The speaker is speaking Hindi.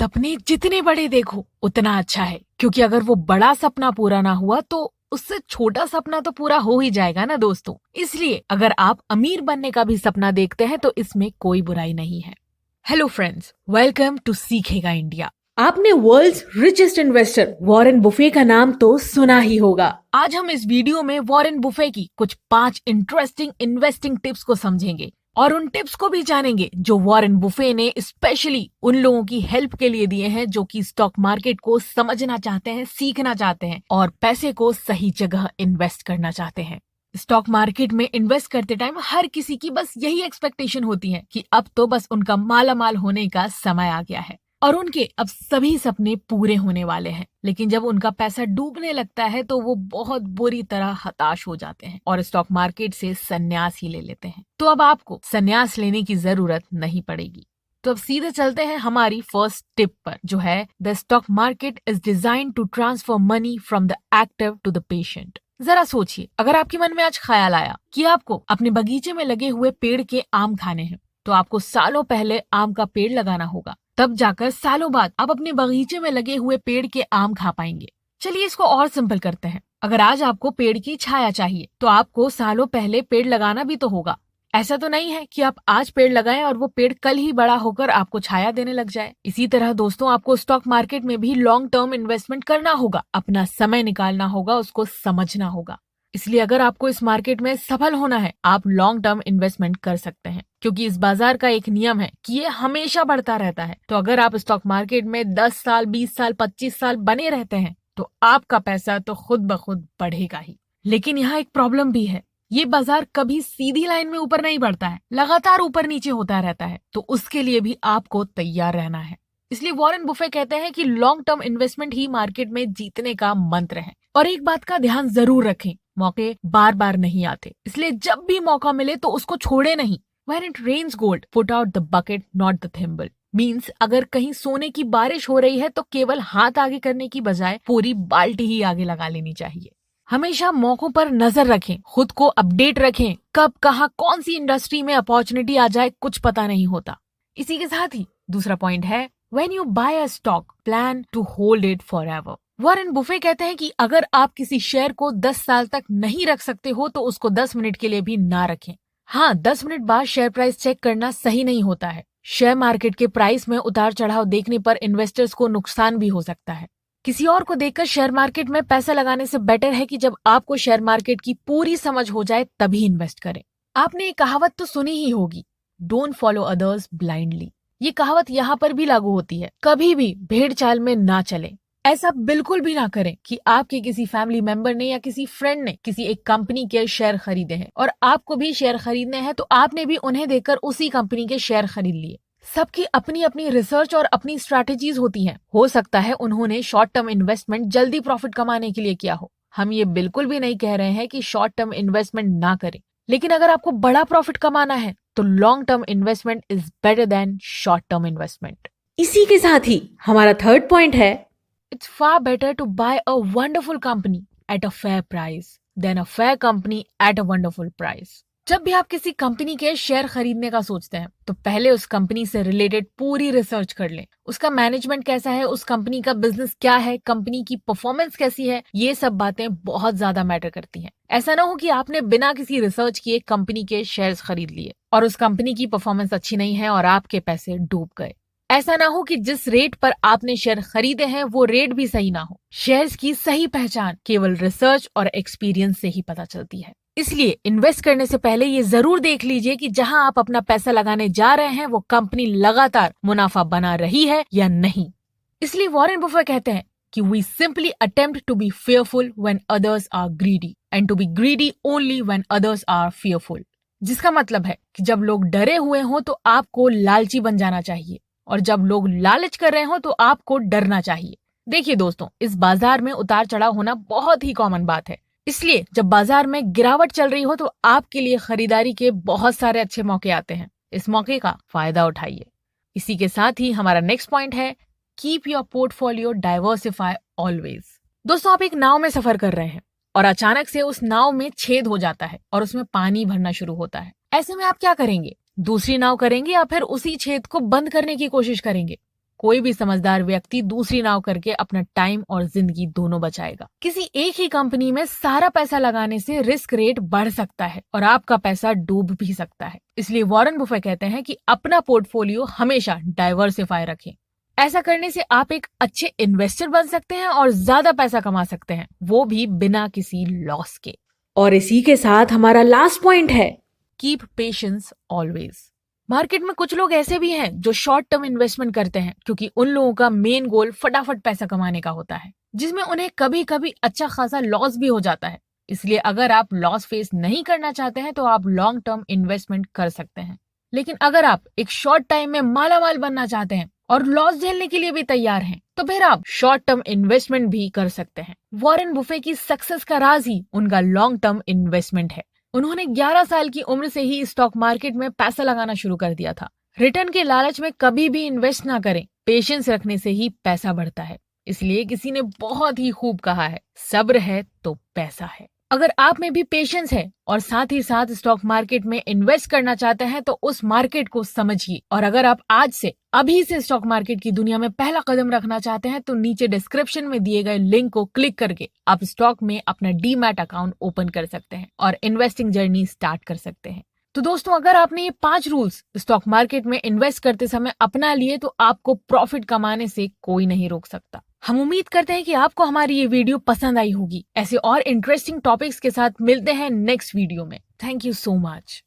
सपने जितने बड़े देखो उतना अच्छा है, क्योंकि अगर वो बड़ा सपना पूरा ना हुआ तो उससे छोटा सपना तो पूरा हो ही जाएगा ना दोस्तों। इसलिए अगर आप अमीर बनने का भी सपना देखते हैं तो इसमें कोई बुराई नहीं है। Hello friends, welcome to Seekhega India. आपने world's richest investor Warren Buffett का नाम तो सुना ही होगा। आज हम इस वीडियो में वॉरेन बुफे की कुछ 5 इंटरेस्टिंग इन्वेस्टिंग टिप्स को समझेंगे और उन टिप्स को भी जानेंगे जो वॉरेन बुफे ने स्पेशली उन लोगों की हेल्प के लिए दिए हैं जो कि स्टॉक मार्केट को समझना चाहते हैं, सीखना चाहते हैं और पैसे को सही जगह इन्वेस्ट करना चाहते हैं। स्टॉक मार्केट में इन्वेस्ट करते टाइम हर किसी की बस यही एक्सपेक्टेशन होती है कि अब तो बस उनका मालामाल होने का समय आ गया है और उनके अब सभी सपने पूरे होने वाले हैं। लेकिन जब उनका पैसा डूबने लगता है तो वो बहुत बुरी तरह हताश हो जाते हैं और स्टॉक मार्केट से संन्यास ही ले लेते हैं। तो अब आपको संन्यास लेने की जरूरत नहीं पड़ेगी। तो अब सीधे चलते हैं हमारी फर्स्ट टिप पर, जो है the stock market is designed to transfer money from the active to the patient. जरा सोचिए, अगर आपके मन में आज ख्याल आया कि आपको अपने बगीचे में लगे हुए पेड़ के आम खाने हैं, तो आपको सालों पहले आम का पेड़ लगाना होगा, तब जाकर सालों बाद आप अपने बगीचे में लगे हुए पेड़ के आम खा पाएंगे। चलिए इसको और सिंपल करते हैं। अगर आज आपको पेड़ की छाया चाहिए तो आपको सालों पहले पेड़ लगाना भी तो होगा। ऐसा तो नहीं है कि आप आज पेड़ लगाएं और वो पेड़ कल ही बड़ा होकर आपको छाया देने लग जाए। इसी तरह दोस्तों, आपको स्टॉक मार्केट में भी लॉन्ग टर्म इन्वेस्टमेंट करना होगा, अपना समय निकालना होगा, उसको समझना होगा। इसलिए अगर आपको इस मार्केट में सफल होना है, आप लॉन्ग टर्म इन्वेस्टमेंट कर सकते हैं, क्योंकि इस बाजार का एक नियम है कि ये हमेशा बढ़ता रहता है। तो अगर आप स्टॉक मार्केट में 10 साल, 20 साल, 25 साल बने रहते हैं तो आपका पैसा तो खुद ब खुद बढ़ेगा ही। लेकिन यहाँ एक प्रॉब्लम भी है, ये बाजार कभी सीधी लाइन में ऊपर नहीं बढ़ता है, लगातार ऊपर नीचे होता रहता है। तो उसके लिए भी आपको तैयार रहना है। इसलिए वॉरेन बुफे कहते हैं कि लॉन्ग टर्म इन्वेस्टमेंट ही मार्केट में जीतने का मंत्र है। और एक बात का ध्यान जरूर रखें, मौके बार बार नहीं आते, इसलिए जब भी मौका मिले तो उसको छोड़े नहीं। When it rains gold, put out the bucket, not the thimble. Means अगर कहीं सोने की बारिश हो रही है तो केवल हाथ आगे करने की बजाय पूरी बाल्टी ही आगे लगा लेनी चाहिए। हमेशा मौकों पर नजर रखें, खुद को अपडेट रखें। कब कहाँ कौन सी इंडस्ट्री में अपॉर्चुनिटी आ जाए कुछ पता नहीं होता। इसी के साथ ही दूसरा पॉइंट है, When you buy a stock, plan to hold it forever. Warren Buffett कहते हैं कि अगर आप किसी शेयर को 10 साल तक नहीं रख सकते हो तो उसको 10 मिनट के लिए भी ना रखें। हाँ, 10 मिनट बाद शेयर प्राइस चेक करना सही नहीं होता है। शेयर मार्केट के प्राइस में उतार चढ़ाव देखने पर इन्वेस्टर्स को नुकसान भी हो सकता है। किसी और को देखकर शेयर मार्केट में पैसा लगाने से बेटर है कि जब आपको शेयर मार्केट की पूरी समझ हो जाए तभी इन्वेस्ट करें। आपने ये कहावत तो सुनी ही होगी, डोंट फॉलो अदर्स ब्लाइंडली। ये कहावत यहाँ पर भी लागू होती है। कभी भी भेड़ चाल में ना चलें। ऐसा बिल्कुल भी ना करें कि आपके किसी फैमिली मेंबर ने या किसी फ्रेंड ने किसी एक कंपनी के शेयर खरीदे हैं और आपको भी शेयर खरीदने हैं तो आपने भी उन्हें देखकर उसी कंपनी के शेयर खरीद लिए। सबकी अपनी अपनी रिसर्च और अपनी स्ट्रैटेजीज होती हैं। हो सकता है उन्होंने शॉर्ट टर्म इन्वेस्टमेंट जल्दी प्रॉफिट कमाने के लिए किया हो। हम ये बिल्कुल भी नहीं कह रहे हैं कि शॉर्ट टर्म इन्वेस्टमेंट ना करें, लेकिन अगर आपको बड़ा प्रॉफिट कमाना है तो long term investment is better than short term investment. इसी के साथ ही हमारा थर्ड पॉइंट है, It's far better to buy a wonderful company at a fair price than a fair company at a wonderful price. जब भी आप किसी कंपनी के शेयर खरीदने का सोचते हैं तो पहले उस कंपनी से रिलेटेड पूरी रिसर्च कर लें। उसका मैनेजमेंट कैसा है, उस कंपनी का बिजनेस क्या है, कंपनी की परफॉर्मेंस कैसी है, ये सब बातें बहुत ज्यादा मैटर करती हैं। ऐसा ना हो कि आपने बिना किसी रिसर्च किए कंपनी के शेयर्स खरीद लिए और उस कंपनी की परफॉर्मेंस अच्छी नहीं है और आपके पैसे डूब गए। ऐसा ना हो कि जिस रेट पर आपने शेयर खरीदे हैं वो रेट भी सही ना हो। शेयर्स की सही पहचान केवल रिसर्च और एक्सपीरियंस से ही पता चलती है। इसलिए इन्वेस्ट करने से पहले ये जरूर देख लीजिए कि जहां आप अपना पैसा लगाने जा रहे हैं वो कंपनी लगातार मुनाफा बना रही है या नहीं। इसलिए वॉरेन बुफे कहते हैं कि we simply attempt to be fearful when others are greedy and to be greedy only when others are fearful. जिसका मतलब है कि जब लोग डरे हुए हों तो आपको लालची बन जाना चाहिए और जब लोग लालच कर रहे हो तो आपको डरना चाहिए। देखिए दोस्तों, इस बाजार में उतार चढ़ाव होना बहुत ही कॉमन बात है। इसलिए जब बाजार में गिरावट चल रही हो तो आपके लिए खरीदारी के बहुत सारे अच्छे मौके आते हैं। इस मौके का फायदा उठाइए। इसी के साथ ही हमारा नेक्स्ट पॉइंट है, keep your portfolio diversify always. दोस्तों, आप एक नाव में सफर कर रहे हैं और अचानक से उस नाव में छेद हो जाता है और उसमें पानी भरना शुरू होता है। ऐसे में आप क्या करेंगे? दूसरी नाव करेंगे या फिर उसी छेद को बंद करने की कोशिश करेंगे? कोई भी समझदार व्यक्ति दूसरी नाव करके अपना टाइम और जिंदगी दोनों बचाएगा। किसी एक ही कंपनी में सारा पैसा लगाने से रिस्क रेट बढ़ सकता है और आपका पैसा डूब भी सकता है। इसलिए वॉरेन बुफे कहते हैं कि अपना पोर्टफोलियो हमेशा डाइवर्सिफाई रखें। ऐसा करने से आप एक अच्छे इन्वेस्टर बन सकते हैं और ज्यादा पैसा कमा सकते हैं, वो भी बिना किसी लॉस के। और इसी के साथ हमारा लास्ट पॉइंट है, कीप पेशेंस ऑलवेज। मार्केट में कुछ लोग ऐसे भी हैं जो शॉर्ट टर्म इन्वेस्टमेंट करते हैं क्योंकि उन लोगों का मेन गोल फटाफट पैसा कमाने का होता है, जिसमें उन्हें कभी कभी अच्छा खासा लॉस भी हो जाता है। इसलिए अगर आप लॉस फेस नहीं करना चाहते हैं तो आप लॉन्ग टर्म इन्वेस्टमेंट कर सकते हैं। लेकिन अगर आप एक शॉर्ट टाइम में मालामाल बनना चाहते हैं और लॉस झेलने के लिए भी तैयार हैं, तो फिर आप शॉर्ट टर्म इन्वेस्टमेंट भी कर सकते हैं। वॉरेन बुफे की सक्सेस का राज ही उनका लॉन्ग टर्म इन्वेस्टमेंट है। उन्होंने 11 साल की उम्र से ही स्टॉक मार्केट में पैसा लगाना शुरू कर दिया था। रिटर्न के लालच में कभी भी इन्वेस्ट ना करें, पेशेंस रखने से ही पैसा बढ़ता है। इसलिए किसी ने बहुत ही खूब कहा है, सब्र है तो पैसा है। अगर आप में भी पेशेंस है और साथ ही साथ स्टॉक मार्केट में इन्वेस्ट करना चाहते हैं तो उस मार्केट को समझिए। और अगर आप आज से अभी से स्टॉक मार्केट की दुनिया में पहला कदम रखना चाहते हैं तो नीचे डिस्क्रिप्शन में दिए गए लिंक को क्लिक करके आप स्टॉक में अपना डीमैट अकाउंट ओपन कर सकते हैं और इन्वेस्टिंग जर्नी स्टार्ट कर सकते हैं। तो दोस्तों, अगर आपने ये 5 रूल्स स्टॉक मार्केट में इन्वेस्ट करते समय अपना लिए तो आपको प्रॉफिट कमाने से कोई नहीं रोक सकता। हम उम्मीद करते हैं कि आपको हमारी ये वीडियो पसंद आई होगी। ऐसे और इंटरेस्टिंग टॉपिक्स के साथ मिलते हैं नेक्स्ट वीडियो में। Thank you so much.